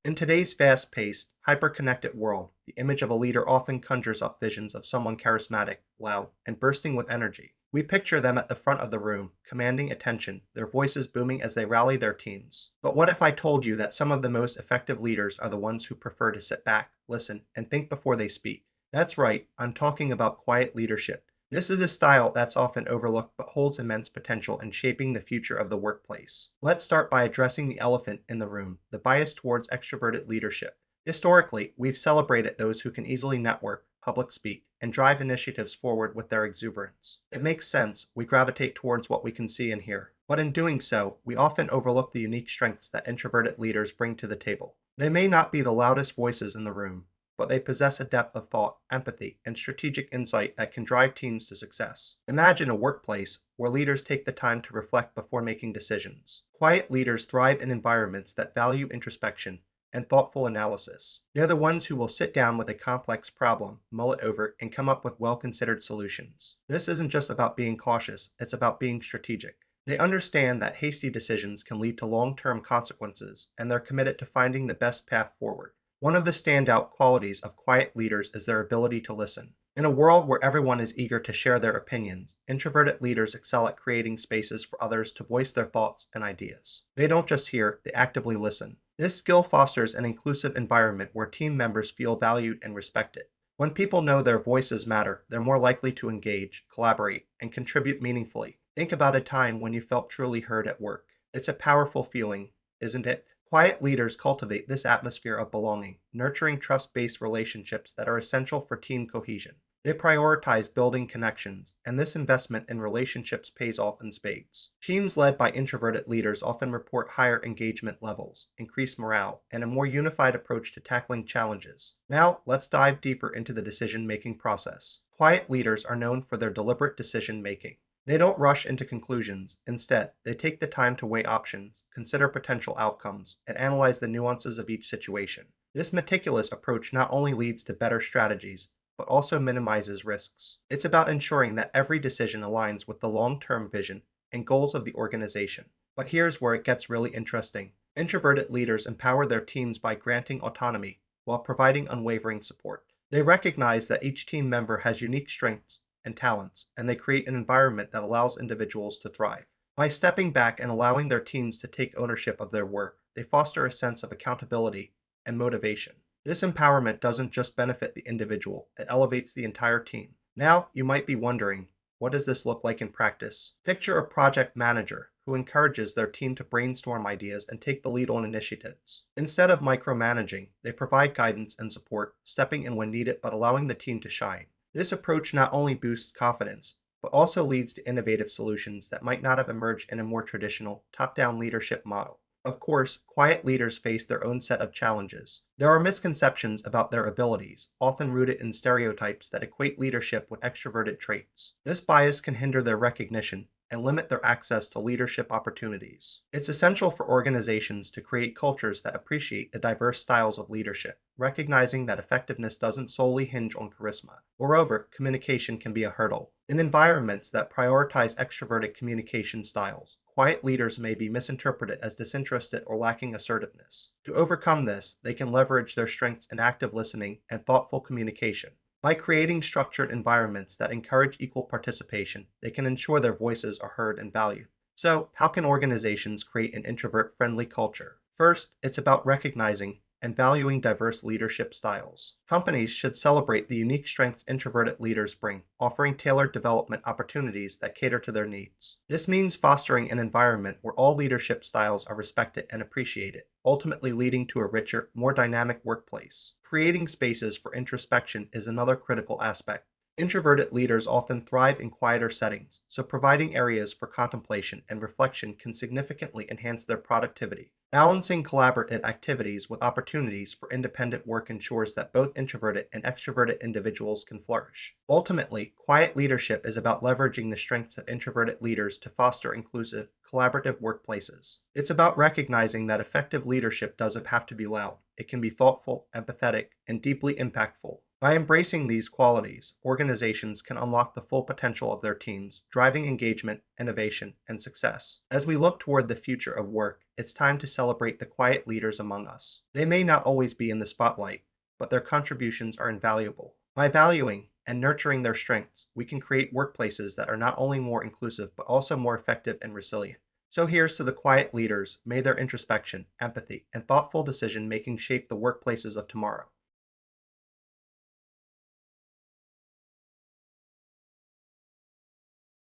In today's fast-paced, hyper-connected world, the image of a leader often conjures up visions of someone charismatic, loud, and bursting with energy. We picture them at the front of the room, commanding attention, their voices booming as they rally their teams. But what if I told you that some of the most effective leaders are the ones who prefer to sit back, listen, and think before they speak? That's right, I'm talking about quiet leadership. This is a style that's often overlooked but holds immense potential in shaping the future of the workplace. Let's start by addressing the elephant in the room, the bias towards extroverted leadership. Historically, we've celebrated those who can easily network, public speak, and drive initiatives forward with their exuberance. It makes sense, we gravitate towards what we can see and hear. But in doing so, we often overlook the unique strengths that introverted leaders bring to the table. They may not be the loudest voices in the room, but they possess a depth of thought, empathy, and strategic insight that can drive teams to success. Imagine a workplace where leaders take the time to reflect before making decisions. Quiet leaders thrive in environments that value introspection and thoughtful analysis. They're the ones who will sit down with a complex problem, mull it over, and come up with well-considered solutions. This isn't just about being cautious, it's about being strategic. They understand that hasty decisions can lead to long-term consequences, and they're committed to finding the best path forward. One of the standout qualities of quiet leaders is their ability to listen. In a world where everyone is eager to share their opinions, introverted leaders excel at creating spaces for others to voice their thoughts and ideas. They don't just hear, they actively listen. This skill fosters an inclusive environment where team members feel valued and respected. When people know their voices matter, they're more likely to engage, collaborate, and contribute meaningfully. Think about a time when you felt truly heard at work. It's a powerful feeling, isn't it? Quiet leaders cultivate this atmosphere of belonging, nurturing trust-based relationships that are essential for team cohesion. They prioritize building connections, and this investment in relationships pays off in spades. Teams led by introverted leaders often report higher engagement levels, increased morale, and a more unified approach to tackling challenges. Now, let's dive deeper into the decision-making process. Quiet leaders are known for their deliberate decision-making. They don't rush into conclusions. Instead, they take the time to weigh options, consider potential outcomes, and analyze the nuances of each situation. This meticulous approach not only leads to better strategies, but also minimizes risks. It's about ensuring that every decision aligns with the long-term vision and goals of the organization. But here's where it gets really interesting. Introverted leaders empower their teams by granting autonomy while providing unwavering support. They recognize that each team member has unique strengths and talents, and they create an environment that allows individuals to thrive. By stepping back and allowing their teams to take ownership of their work, they foster a sense of accountability and motivation. This empowerment doesn't just benefit the individual, it elevates the entire team. Now, you might be wondering, what does this look like in practice? Picture a project manager who encourages their team to brainstorm ideas and take the lead on initiatives. Instead of micromanaging, they provide guidance and support, stepping in when needed but allowing the team to shine. This approach not only boosts confidence, but also leads to innovative solutions that might not have emerged in a more traditional, top-down leadership model. Of course, quiet leaders face their own set of challenges. There are misconceptions about their abilities, often rooted in stereotypes that equate leadership with extroverted traits. This bias can hinder their recognition and limit their access to leadership opportunities. It's essential for organizations to create cultures that appreciate the diverse styles of leadership, recognizing that effectiveness doesn't solely hinge on charisma. Moreover, communication can be a hurdle. In environments that prioritize extroverted communication styles, quiet leaders may be misinterpreted as disinterested or lacking assertiveness. To overcome this, they can leverage their strengths in active listening and thoughtful communication. By creating structured environments that encourage equal participation, they can ensure their voices are heard and valued. So, how can organizations create an introvert-friendly culture? First, it's about recognizing and valuing diverse leadership styles. Companies should celebrate the unique strengths introverted leaders bring, offering tailored development opportunities that cater to their needs. This means fostering an environment where all leadership styles are respected and appreciated, ultimately leading to a richer, more dynamic workplace. Creating spaces for introspection is another critical aspect. Introverted leaders often thrive in quieter settings, so providing areas for contemplation and reflection can significantly enhance their productivity. Balancing collaborative activities with opportunities for independent work ensures that both introverted and extroverted individuals can flourish. Ultimately, quiet leadership is about leveraging the strengths of introverted leaders to foster inclusive, collaborative workplaces. It's about recognizing that effective leadership doesn't have to be loud. It can be thoughtful, empathetic, and deeply impactful. By embracing these qualities, organizations can unlock the full potential of their teams, driving engagement, innovation, and success. As we look toward the future of work, it's time to celebrate the quiet leaders among us. They may not always be in the spotlight, but their contributions are invaluable. By valuing and nurturing their strengths, we can create workplaces that are not only more inclusive, but also more effective and resilient. So here's to the quiet leaders. May their introspection, empathy, and thoughtful decision making shape the workplaces of tomorrow.